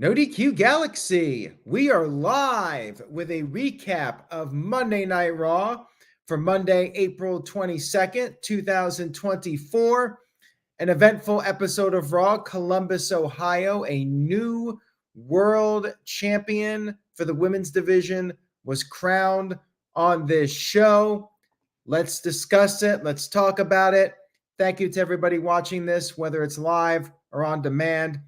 No DQ Galaxy, we are live with a recap of Monday Night Raw for Monday, April 22nd, 2024. An eventful episode of Raw, Columbus, Ohio. A new world champion for the women's division was crowned on this show. Let's discuss it. Let's talk about it. Thank you to everybody watching this, whether it's live or on demand.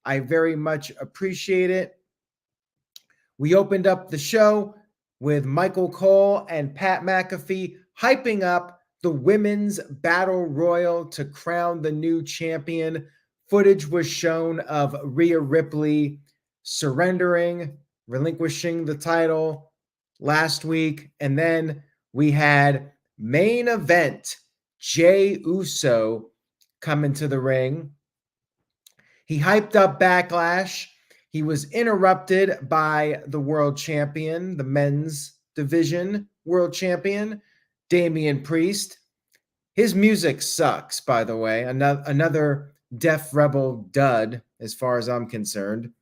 I very much appreciate it. We opened up the show with Michael Cole and Pat McAfee hyping up the women's battle royal to crown the new champion. Footage was shown of Rhea Ripley surrendering, relinquishing the title last week. And then we had main event Jey Uso come into the ring. He hyped up Backlash. He was interrupted by the world champion, the men's division world champion, Damian Priest. His music sucks, by the way. Another Def Rebel dud, as far as I'm concerned.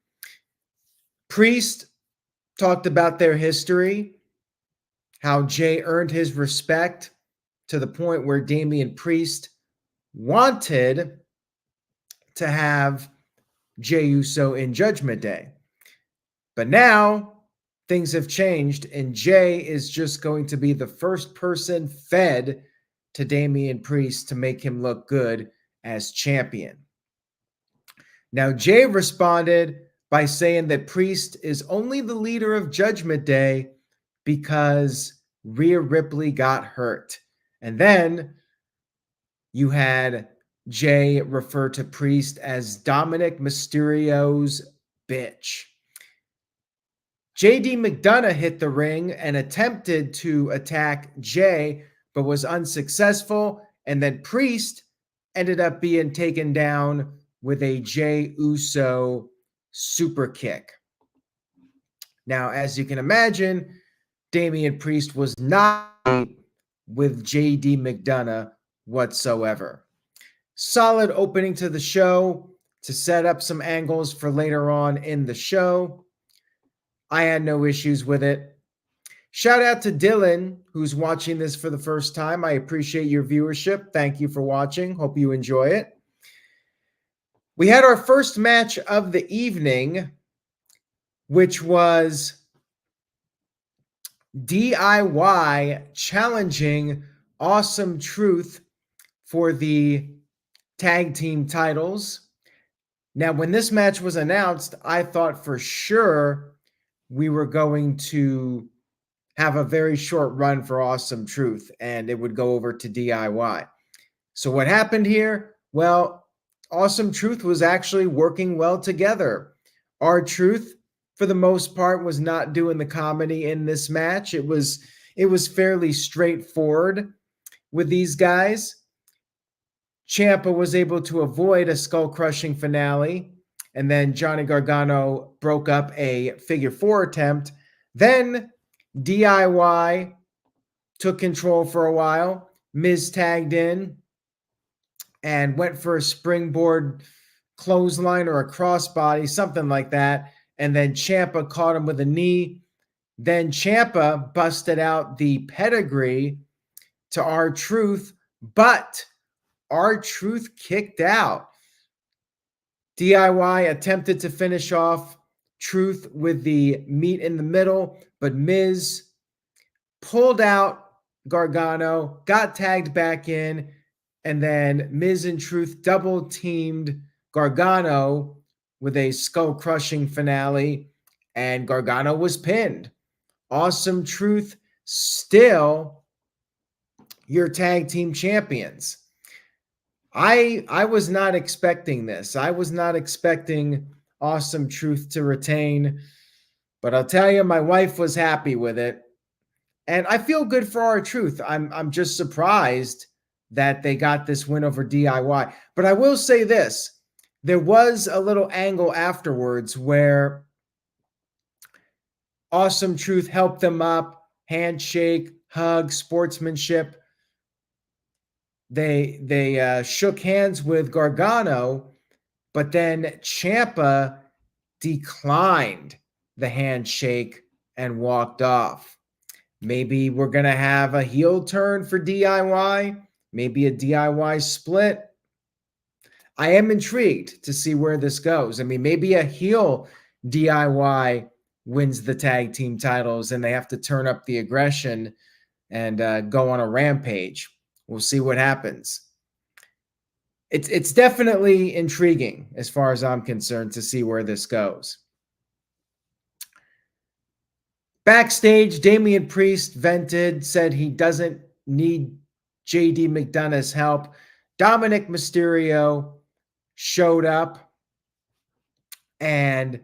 Priest talked about their history, how Jey earned his respect to the point where Damian Priest wanted to have Jey Uso in Judgment Day. But now things have changed, and Jey is just going to be the first person fed to Damian Priest to make him look good as champion. Now, Jey responded by saying that Priest is only the leader of Judgment Day because Rhea Ripley got hurt. And then you had Jey refer to Priest as Dominic Mysterio's bitch. JD McDonough hit the ring and attempted to attack Jey, but was unsuccessful. And then Priest ended up being taken down with a Jey Uso super kick. Now, as you can imagine, Damian Priest was not with JD McDonough whatsoever. Solid opening to the show to set up some angles for later on in the show. I had no issues with it. Shout out to Dylan, who's watching this for the first time. I appreciate your viewership. Thank you for watching. Hope you enjoy it. We had our first match of the evening, which was DIY challenging Awesome Truth for the tag team titles. Now, when this match was announced, I thought for sure we were going to have a very short run for Awesome Truth and it would go over to DIY. So what happened here? Well, Awesome Truth was actually working well together. R-Truth, for the most part, was not doing the comedy in this match. It was fairly straightforward with these guys. Ciampa was able to avoid a skull-crushing finale, and then Johnny Gargano broke up a figure four attempt. Then DIY took control for a while. Miz tagged in and went for a springboard clothesline or a crossbody, something like that. And then Ciampa caught him with a knee. Then Ciampa busted out the pedigree to R-Truth, but R-Truth kicked out. DIY attempted to finish off Truth with the meat in the middle, but Miz pulled out Gargano, got tagged back in, and then Miz and Truth double teamed Gargano with a skull-crushing finale, and Gargano was pinned. Awesome Truth still your tag team champions. I was not expecting this. I was not expecting Awesome Truth to retain, but I'll tell you, my wife was happy with it. And I feel good for R-Truth. I'm just surprised that they got this win over DIY. But I will say this. There was a little angle afterwards where Awesome Truth helped them up, handshake, hug, sportsmanship. They shook hands with Gargano, but then Ciampa declined the handshake and walked off. Maybe we're going to have a heel turn for DIY, maybe a DIY split. I am intrigued to see where this goes. I mean, maybe a heel DIY wins the tag team titles and they have to turn up the aggression and go on a rampage. We'll see what happens. It's definitely intriguing as far as I'm concerned to see where this goes. Backstage, Damian Priest vented, said he doesn't need JD McDonough's help. Dominic Mysterio showed up, and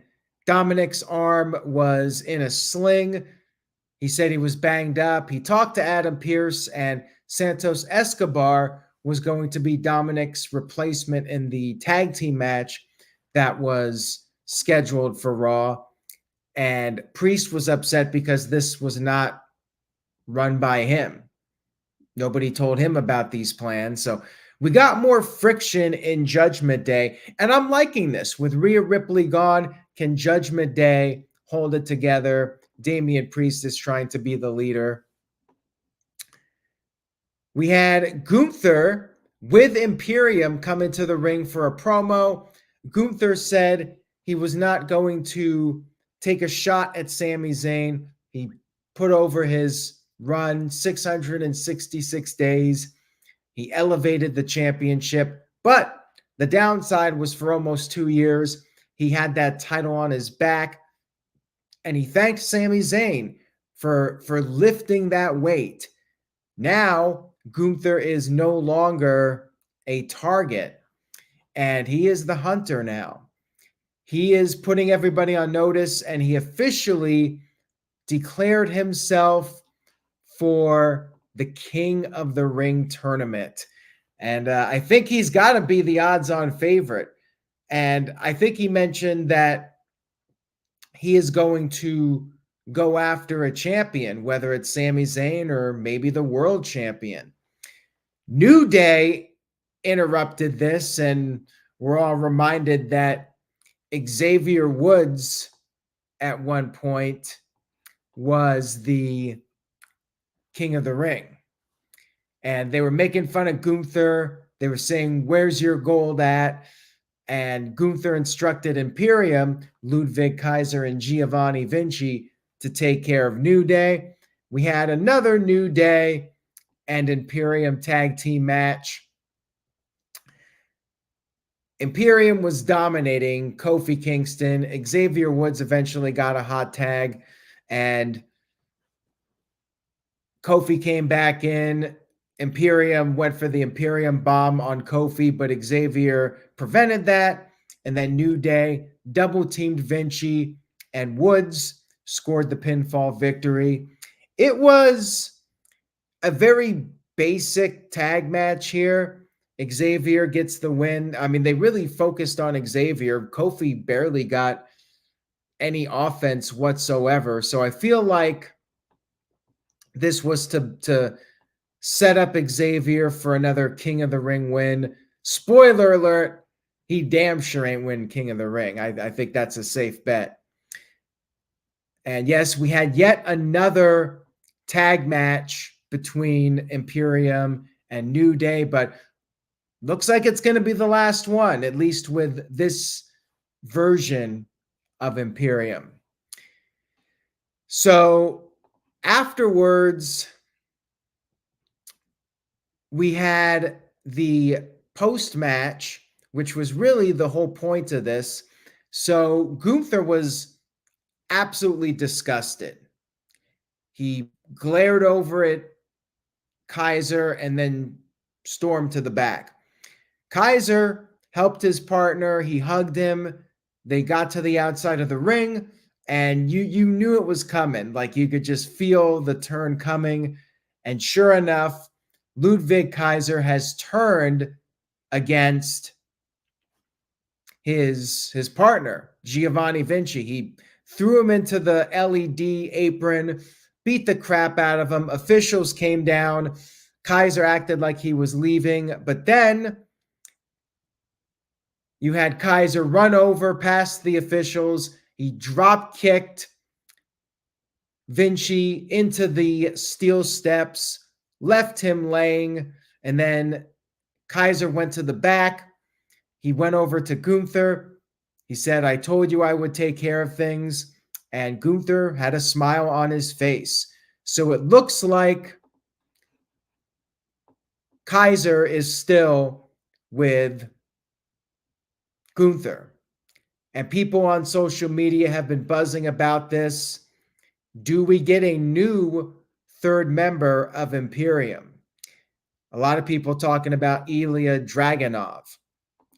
Dominic's arm was in a sling. He said he was banged up. He talked to Adam Pearce, and Santos Escobar was going to be Dominic's replacement in the tag team match that was scheduled for Raw. And Priest was upset because this was not run by him. Nobody told him about these plans. So we got more friction in Judgment Day. And I'm liking this. With Rhea Ripley gone, can Judgment Day hold it together? Damian Priest is trying to be the leader. We had Gunther with Imperium come into the ring for a promo. Gunther said he was not going to take a shot at Sami Zayn. He put over his run, 666 days. He elevated the championship, but the downside was for almost 2 years, he had that title on his back, and he thanked Sami Zayn for lifting that weight. Now, Gunther is no longer a target, and he is the hunter now. He is putting everybody on notice, and he officially declared himself for the King of the Ring tournament. And I think he's got to be the odds-on favorite. And I think he mentioned that he is going to go after a champion, whether it's Sami Zayn or maybe the world champion. New Day interrupted this, and we're all reminded that Xavier Woods at one point was the King of the Ring. And they were making fun of Gunther. They were saying, "Where's your gold at?" And Gunther instructed Imperium, Ludwig Kaiser and Giovanni Vinci, to take care of New Day. We had another New Day and Imperium tag team match. Imperium was dominating Kofi Kingston. Xavier Woods eventually got a hot tag, and Kofi came back in. Imperium went for the Imperium bomb on Kofi, but Xavier prevented that. And then New Day double-teamed Vinci, and Woods scored the pinfall victory. It was a very basic tag match here. Xavier gets the win. I mean, they really focused on Xavier. Kofi barely got any offense whatsoever. So I feel like this was to set up Xavier for another King of the Ring win. Spoiler alert, he damn sure ain't win King of the Ring. I think that's a safe bet. And yes, we had yet another tag match between Imperium and New Day, but looks like it's going to be the last one, at least with this version of Imperium. So afterwards, we had the post-match, which was really the whole point of this. So Gunther was absolutely disgusted. He glared over at Kaiser and then stormed to the back. Kaiser helped his partner. He hugged him. They got to the outside of the ring, and you knew it was coming. Like, you could just feel the turn coming. And sure enough, Ludwig Kaiser has turned against his partner, Giovanni Vinci. He threw him into the LED apron, beat the crap out of him. Officials came down. Kaiser acted like he was leaving, but then You had Kaiser run over past the officials. He drop kicked Vinci into the steel steps, left him laying, and then Kaiser went to the back. He went over to Gunther. He said, I told you I would take care of things. And Gunther had a smile on his face. So it looks like Kaiser is still with Gunther. And people on social media have been buzzing about this. Do we get a new third member of Imperium? A lot of people talking about Ilya Dragunov,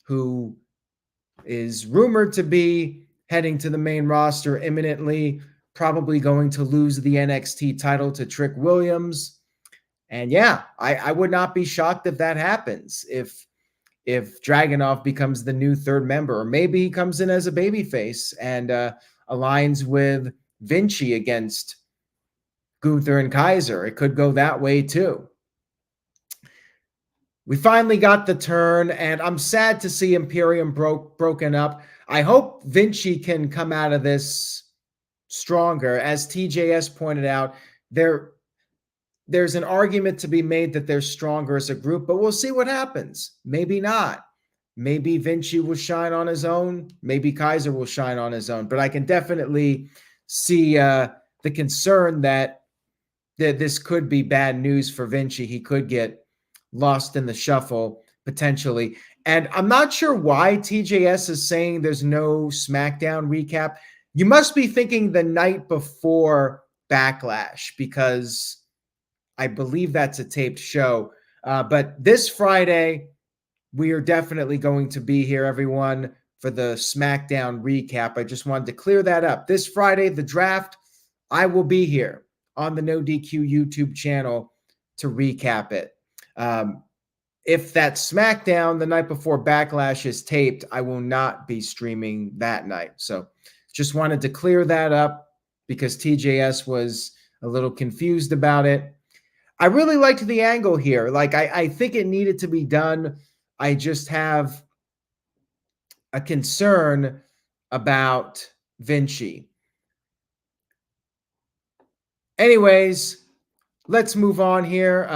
who is rumored to be heading to the main roster imminently, probably going to lose the NXT title to Trick Williams. And yeah, I would not be shocked if that happens, if Dragunov becomes the new third member, or maybe he comes in as a babyface and aligns with Vinci against Gunther and Kaiser. It could go that way too. We finally got the turn, and I'm sad to see Imperium broken up. I hope Vinci can come out of this stronger. As TJS pointed out, there's an argument to be made that they're stronger as a group, but we'll see what happens. Maybe not. Maybe Vinci will shine on his own. Maybe Kaiser will shine on his own. But I can definitely see the concern that this could be bad news for Vinci. He could get lost in the shuffle potentially. And I'm not sure why TJS is saying there's no SmackDown recap. You must be thinking the night before Backlash, because I believe that's a taped show. But this Friday, we are definitely going to be here, everyone, for the SmackDown recap. I just wanted to clear that up. This Friday, the draft, I will be here on the No DQ YouTube channel to recap it. If that SmackDown the night before Backlash is taped, I will not be streaming that night. So just wanted to clear that up because TJS was a little confused about it. I really liked the angle here. Like, I think it needed to be done. I just have a concern about Vinci. Anyways, let's move on here.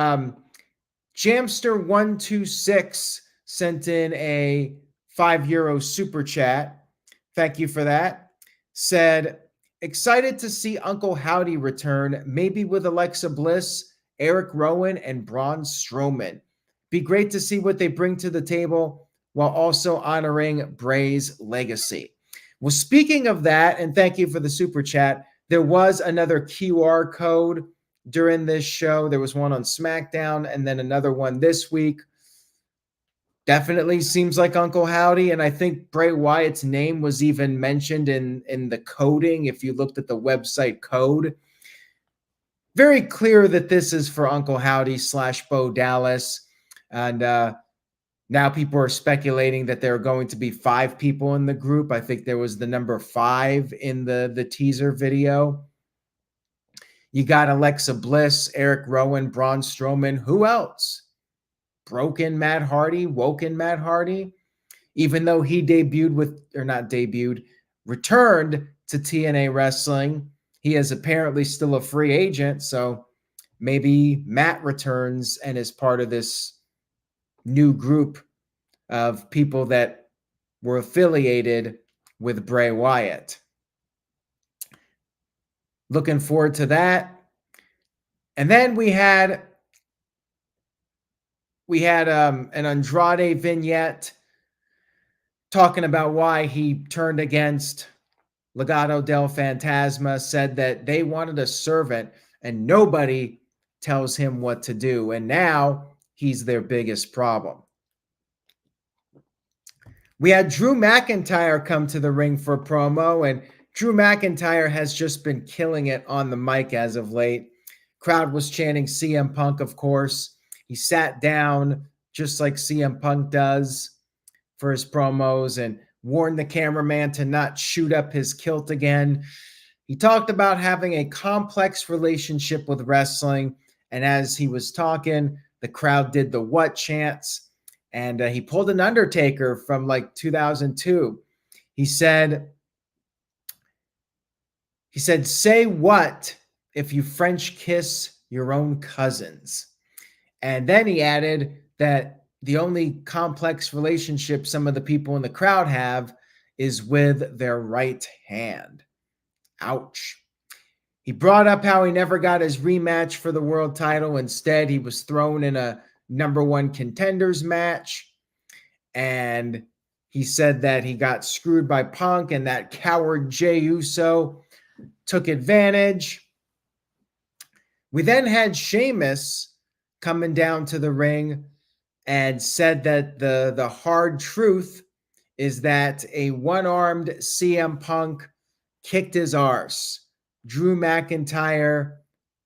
Jamster126 sent in a €5 super chat. Thank you for that. Said, excited to see Uncle Howdy return, maybe with Alexa Bliss, Eric Rowan, and Braun Strowman. Be great to see what they bring to the table while also honoring Bray's legacy. Well, speaking of that, and thank you for the super chat, there was another QR code during this show. There was one on SmackDown and then another one this week. Definitely seems like Uncle Howdy, and I think Bray Wyatt's name was even mentioned in the coding if you looked at the website code. Very clear that this is for Uncle Howdy / Bo Dallas. And now people are speculating that there are going to be 5 people in the group. I think there was the number 5 in the teaser video. You got Alexa Bliss, Eric Rowan, Braun Strowman. Who else? Broken Matt Hardy, Woken Matt Hardy. Even though he returned to TNA Wrestling, he is apparently still a free agent. So maybe Matt returns and is part of this new group of people that were affiliated with Bray Wyatt. Looking forward to that. And then we had an Andrade vignette talking about why he turned against Legado del Fantasma, said that they wanted a servant and nobody tells him what to do. And now he's their biggest problem. We had Drew McIntyre come to the ring for a promo, and Drew McIntyre has just been killing it on the mic as of late. Crowd was chanting CM Punk, of course. He sat down just like CM Punk does for his promos and warned the cameraman to not shoot up his kilt again. He talked about having a complex relationship with wrestling, and as he was talking, the crowd did the what chants. And he pulled an Undertaker from like 2002. He said, say what if you French kiss your own cousins? And then he added that the only complex relationship some of the people in the crowd have is with their right hand. Ouch. He brought up how he never got his rematch for the world title. Instead, he was thrown in a number one contenders match. And he said that he got screwed by Punk and that coward Jey Uso took advantage. We then had Sheamus coming down to the ring and said that the hard truth is that a one-armed CM Punk kicked his arse. Drew McIntyre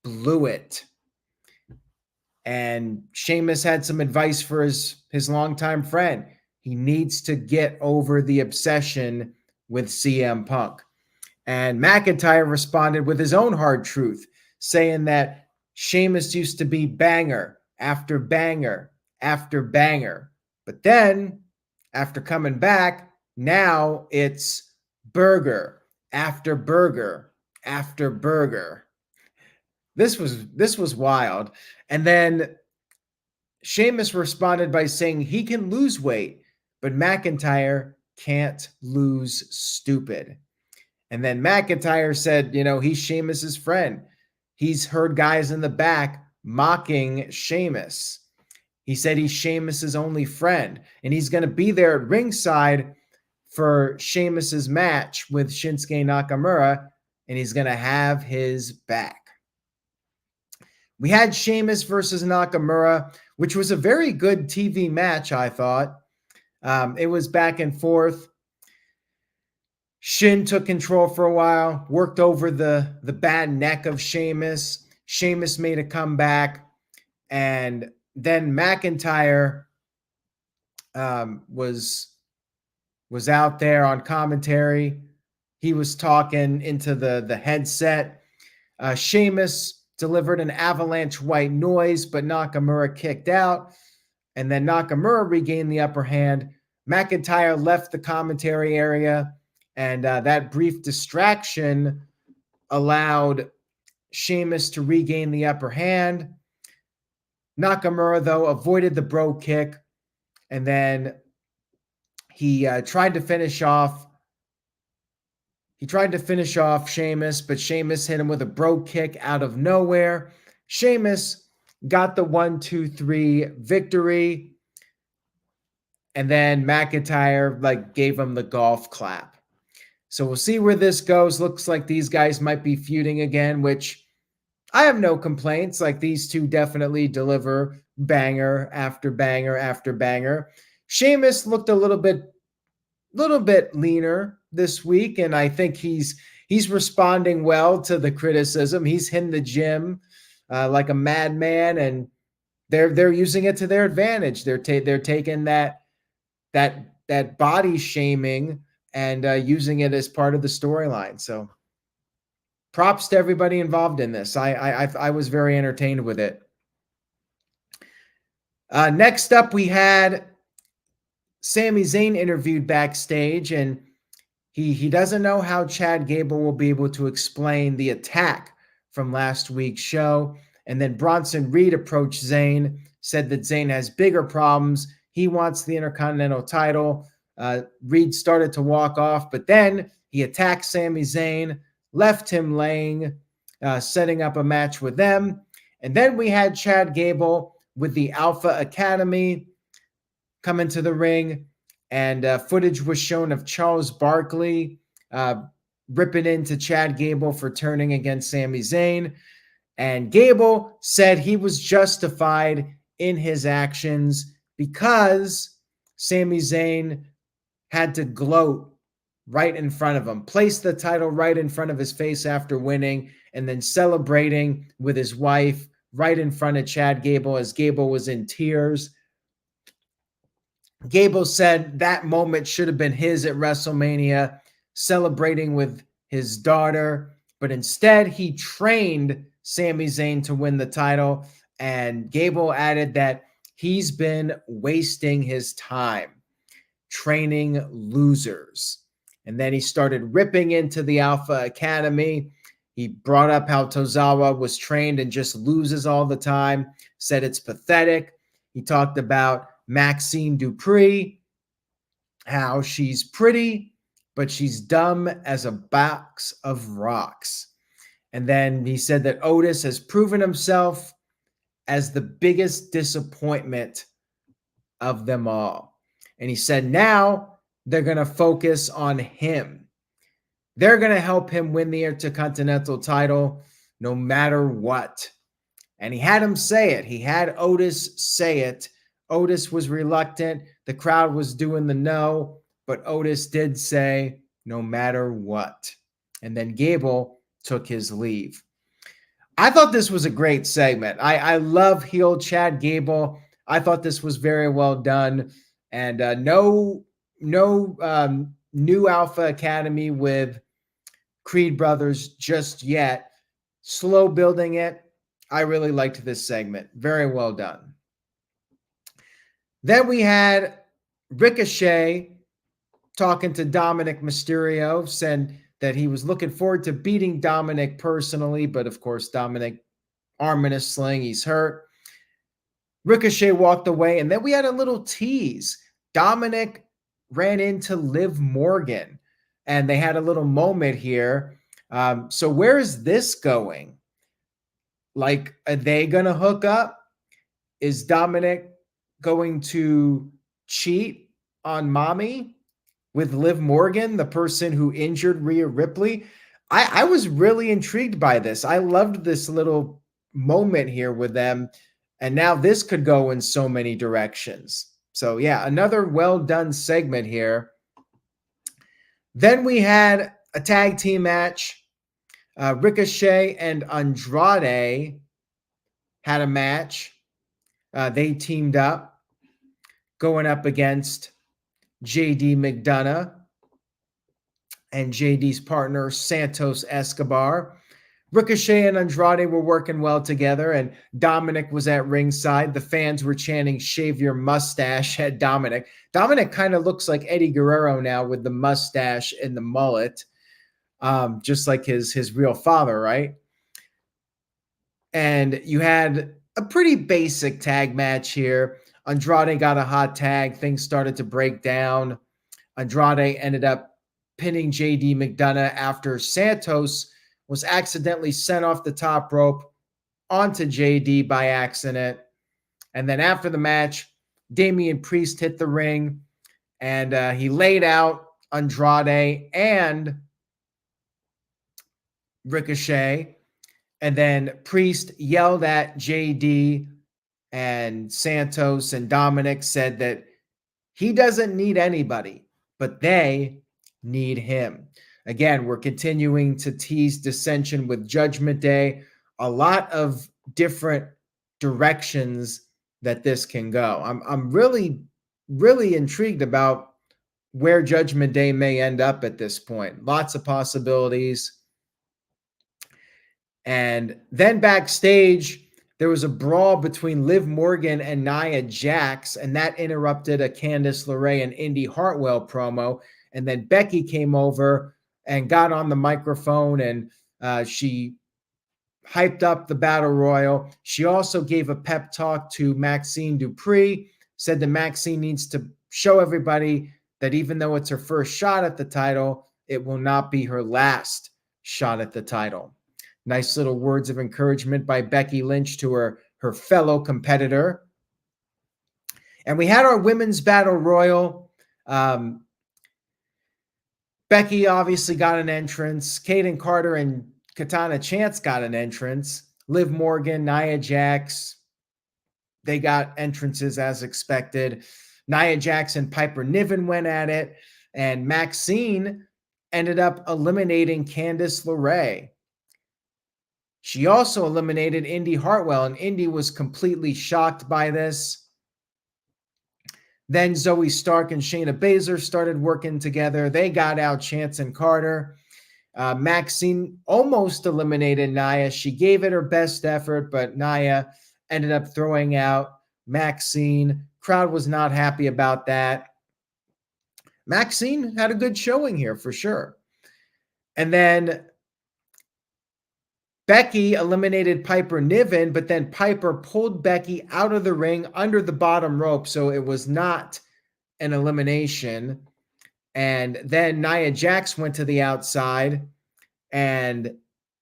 blew it. And Sheamus had some advice for his longtime friend. He needs to get over the obsession with CM Punk. And McIntyre responded with his own hard truth, saying that Sheamus used to be banger after banger after banger. But then, after coming back, now it's burger after burger after burger. This was wild. And then Sheamus responded by saying he can lose weight, but McIntyre can't lose stupid. And then McIntyre said, he's Sheamus's friend. He's heard guys in the back mocking Sheamus. He said he's Sheamus's only friend, and he's going to be there at ringside for Sheamus's match with Shinsuke Nakamura, and he's going to have his back. We had Sheamus versus Nakamura, which was a very good TV match, I thought. It was back and forth. Shin took control for a while, worked over the bad neck of Sheamus. Sheamus made a comeback, and then McIntyre was out there on commentary. He was talking into the headset. Sheamus delivered an avalanche white noise, but Nakamura kicked out, and then Nakamura regained the upper hand. McIntyre left the commentary area, and that brief distraction allowed Sheamus to regain the upper hand. Nakamura, though, avoided the bro kick, and then he tried to finish off Sheamus, but Sheamus hit him with a bro kick out of nowhere. Sheamus got the 1-2-3 victory, and then McIntyre gave him the golf clap. So we'll see where this goes. Looks like these guys might be feuding again, which I have no complaints. These two definitely deliver banger after banger after banger. Sheamus looked a little bit leaner this week, and I think he's responding well to the criticism. He's hitting the gym like a madman, and they're using it to their advantage. They're taking that body shaming and using it as part of the storyline. So props to everybody involved in this. I was very entertained with it. Next up, we had Sami Zayn interviewed backstage, and he doesn't know how Chad Gable will be able to explain the attack from last week's show. And then Bronson Reed approached Zayn, said that Zayn has bigger problems. He wants the Intercontinental title. Reed started to walk off, but then he attacked Sami Zayn, left him laying, setting up a match with them. And then we had Chad Gable with the Alpha Academy come into the ring, and footage was shown of Charles Barkley ripping into Chad Gable for turning against Sami Zayn. And Gable said he was justified in his actions because Sami Zayn had to gloat right in front of him, place the title right in front of his face after winning, and then celebrating with his wife right in front of Chad Gable as Gable was in tears. Gable said that moment should have been his at WrestleMania, celebrating with his daughter, but instead he trained Sami Zayn to win the title. And Gable added that He's been wasting his time training losers. And then he started ripping into the Alpha Academy. He brought up how Tozawa was trained and just loses all the time, said it's pathetic. He talked about Maxine Dupree, how she's pretty, but she's dumb as a box of rocks. And then he said that Otis has proven himself as the biggest disappointment of them all. And he said now they're going to focus on him. They're going to help him win the Intercontinental title no matter what. And he had him say it. He had Otis say it. Otis was reluctant. The crowd was doing the no, but Otis did say no matter what. And then Gable took his leave. I thought this was a great segment. I love heel Chad Gable. I thought this was very well done. And no new Alpha Academy with Creed Brothers just yet. Slow building it. I really liked this segment. Very well done. Then we had Ricochet talking to Dominic Mysterio, said that he was looking forward to beating Dominic personally, but of course, Dominic arm in a sling, he's hurt. Ricochet walked away, and then we had a little tease. Dominic ran into Liv Morgan, and they had a little moment here. So where is this going? Like, are they going to hook up? Is Dominic going to cheat on Mommy with Liv Morgan, the person who injured Rhea Ripley? I was really intrigued by this. I loved this little moment here with them. And now this could go in so many directions. So yeah, another well done segment here. Then we had a tag team match. Ricochet and Andrade had a match. They teamed up, going up against JD McDonough and JD's partner, Santos Escobar. Ricochet and Andrade were working well together, and Dominic was at ringside. The fans were chanting, "Shave your mustache" at Dominic. Dominic kind of looks like Eddie Guerrero now with the mustache and the mullet, just like his real father, right? And you had a pretty basic tag match here. Andrade got a hot tag. Things started to break down. Andrade ended up pinning JD McDonough after Santos was accidentally sent off the top rope onto JD by accident. And then after the match, Damian Priest hit the ring, and he laid out Andrade and Ricochet. And then Priest yelled at JD, and Santos and Dominic said that he doesn't need anybody, but they need him. Again, we're continuing to tease dissension with Judgment Day. A lot of different directions that this can go. I'm really, really intrigued about where Judgment Day may end up at this point. Lots of possibilities. And then backstage, there was a brawl between Liv Morgan and Nia Jax, and that interrupted a Candice LeRae and Indy Hartwell promo. And then Becky came over and got on the microphone, and she hyped up the Battle Royal. She also gave a pep talk to Maxine Dupree, said that Maxine needs to show everybody that even though it's her first shot at the title, it will not be her last shot at the title. Nice little words of encouragement by Becky Lynch to her fellow competitor. And we had our women's Battle Royal. Becky obviously got an entrance. Kaden Carter and Katana Chance got an entrance. Liv Morgan, Nia Jax, they got entrances as expected. Nia Jax and Piper Niven went at it. And Maxine ended up eliminating Candice LeRae. She also eliminated Indy Hartwell, and Indy was completely shocked by this. Then Zoe Stark and Shayna Baszler started working together. They got out Chance and Carter. Maxine almost eliminated Nia. She gave it her best effort, but Nia ended up throwing out Maxine. Crowd was not happy about that. Maxine had a good showing here for sure. And then Becky eliminated Piper Niven, but then Piper pulled Becky out of the ring under the bottom rope, so it was not an elimination. And then Nia Jax went to the outside, and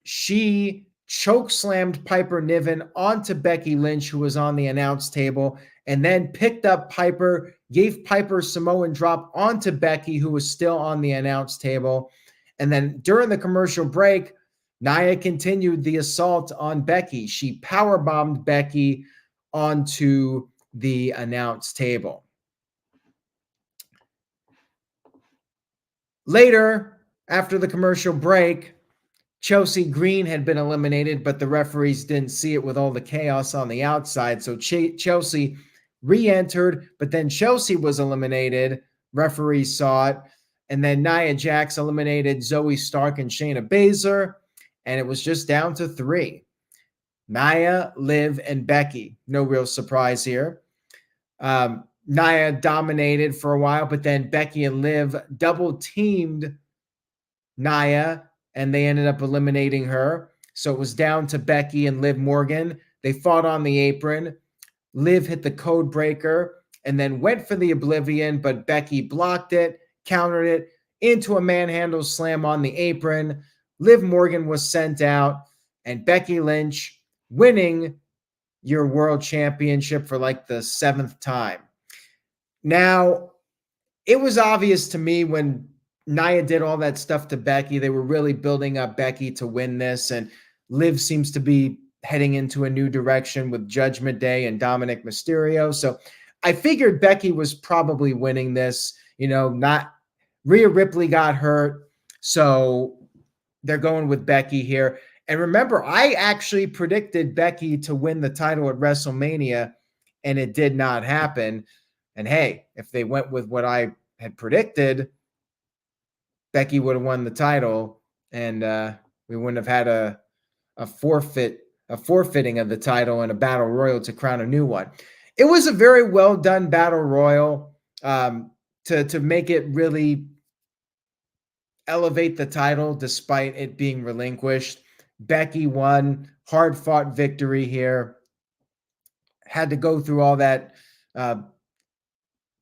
she choke slammed Piper Niven onto Becky Lynch, who was on the announce table, and then picked up Piper, gave Piper a Samoan drop onto Becky, who was still on the announce table. And then during the commercial break, Nia continued the assault on Becky. She powerbombed Becky onto the announce table. Later, after the commercial break, Chelsea Green had been eliminated, but the referees didn't see it with all the chaos on the outside. So Chelsea re-entered, but then Chelsea was eliminated. Referees saw it. And then Nia Jax eliminated Zoe Stark and Shayna Baszler. And it was just down to 3. Nia, Liv, and Becky. No real surprise here. Nia dominated for a while, but then Becky and Liv double-teamed Nia, and they ended up eliminating her. So it was down to Becky and Liv Morgan. They fought on the apron. Liv hit the code breaker and then went for the Oblivion, but Becky blocked it, countered it into a manhandle slam on the apron. Liv Morgan was sent out, and Becky Lynch winning your world championship for like the 7th time. Now, it was obvious to me when Nia did all that stuff to Becky, they were really building up Becky to win this, and Liv seems to be heading into a new direction with Judgment Day and Dominic Mysterio. So I figured Becky was probably winning this. Not Rhea Ripley got hurt, so they're going with Becky here. And remember, I actually predicted Becky to win the title at WrestleMania, and it did not happen. And hey, if they went with what I had predicted, Becky would have won the title, and we wouldn't have had a forfeiting of the title and a battle royal to crown a new one. It was a very well done battle royal to make it really elevate the title despite it being relinquished. Becky won, hard fought victory here. Had to go through all that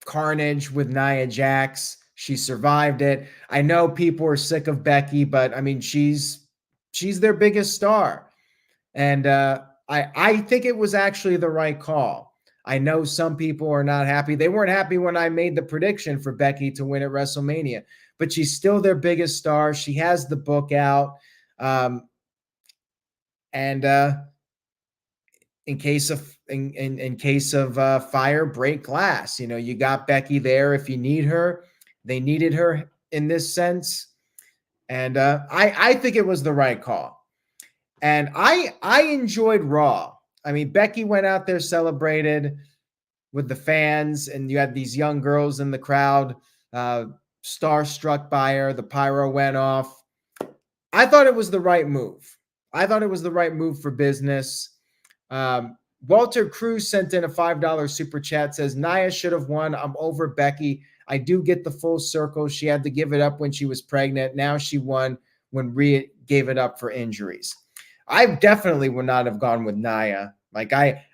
carnage with Nia Jax. She survived it. I know people are sick of Becky, but I mean, she's their biggest star. And I think it was actually the right call. I know some people are not happy. They weren't happy when I made the prediction for Becky to win at WrestleMania, but she's still their biggest star. She has the book out. And in case of fire, break glass. You got Becky there if you need her. They needed her in this sense, and I think it was the right call. And I enjoyed Raw. I mean, Becky went out there, celebrated with the fans, and you had these young girls in the crowd, starstruck by her. The pyro went off. I thought it was the right move. I thought it was the right move for business. Walter Cruz sent in a $5 super chat, says, Nia should have won. I'm over Becky. I do get the full circle. She had to give it up when she was pregnant. Now she won when Rhea gave it up for injuries. I definitely would not have gone with Nia. Like I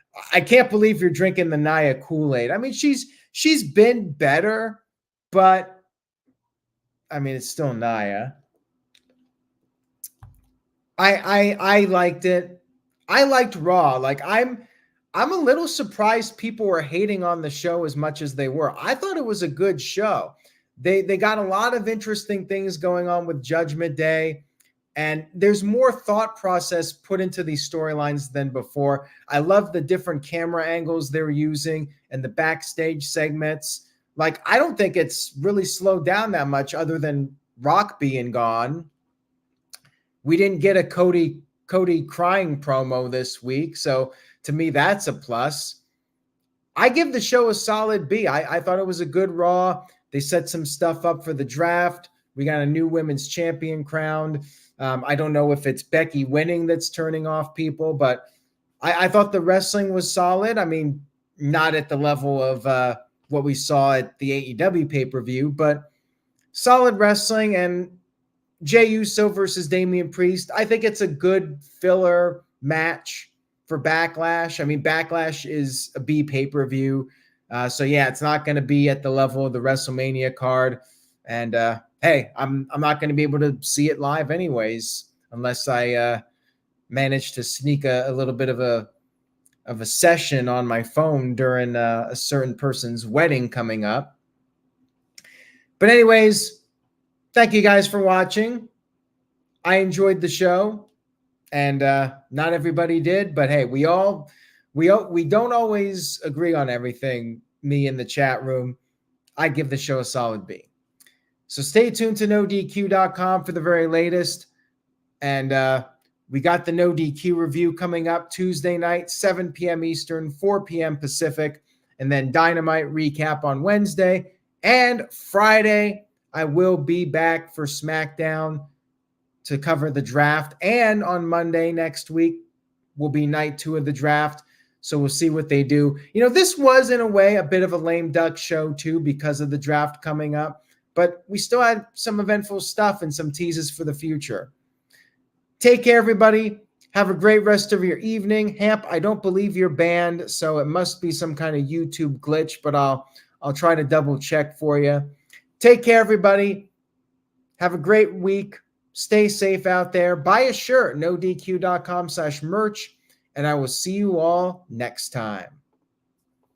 can't believe you're drinking the Nia Kool-Aid. I mean, she's been better, but I mean, it's still Nia. I liked it. I liked Raw. Like I'm a little surprised people were hating on the show as much as they were. I thought it was a good show. They got a lot of interesting things going on with Judgment Day, and there's more thought process put into these storylines than before. I love the different camera angles they're using and the backstage segments. Like, I don't think it's really slowed down that much other than Rock being gone. We didn't get a Cody crying promo this week, so to me, that's a plus. I give the show a solid B. I thought it was a good Raw. They set some stuff up for the draft. We got a new women's champion crowned. I don't know if it's Becky winning that's turning off people, but I thought the wrestling was solid. I mean, not at the level of what we saw at the AEW pay-per-view, but solid wrestling. And Jey Uso versus Damian Priest, I think it's a good filler match for Backlash. I mean, Backlash is a B pay-per-view. So yeah, it's not going to be at the level of the WrestleMania card. And hey, I'm not going to be able to see it live anyways, unless I manage to sneak a little bit of a session on my phone during a certain person's wedding coming up. But anyways, thank you guys for watching. I enjoyed the show, and not everybody did, but hey, we don't always agree on everything. Me in the chat room, I give the show a solid B. So stay tuned to NoDQ.com for the very latest, and we got the No DQ review coming up Tuesday night, 7 p.m. Eastern, 4 p.m. Pacific, and then Dynamite recap on Wednesday. And Friday, I will be back for SmackDown to cover the draft. And on Monday next week will be night 2 of the draft. So we'll see what they do. You know, this was in a way a bit of a lame duck show too because of the draft coming up. But we still had some eventful stuff and some teases for the future. Take care, everybody. Have a great rest of your evening. Hamp, I don't believe you're banned, so it must be some kind of YouTube glitch, but I'll try to double check for you. Take care, everybody. Have a great week. Stay safe out there. Buy a shirt, nodq.com/merch, and I will see you all next time.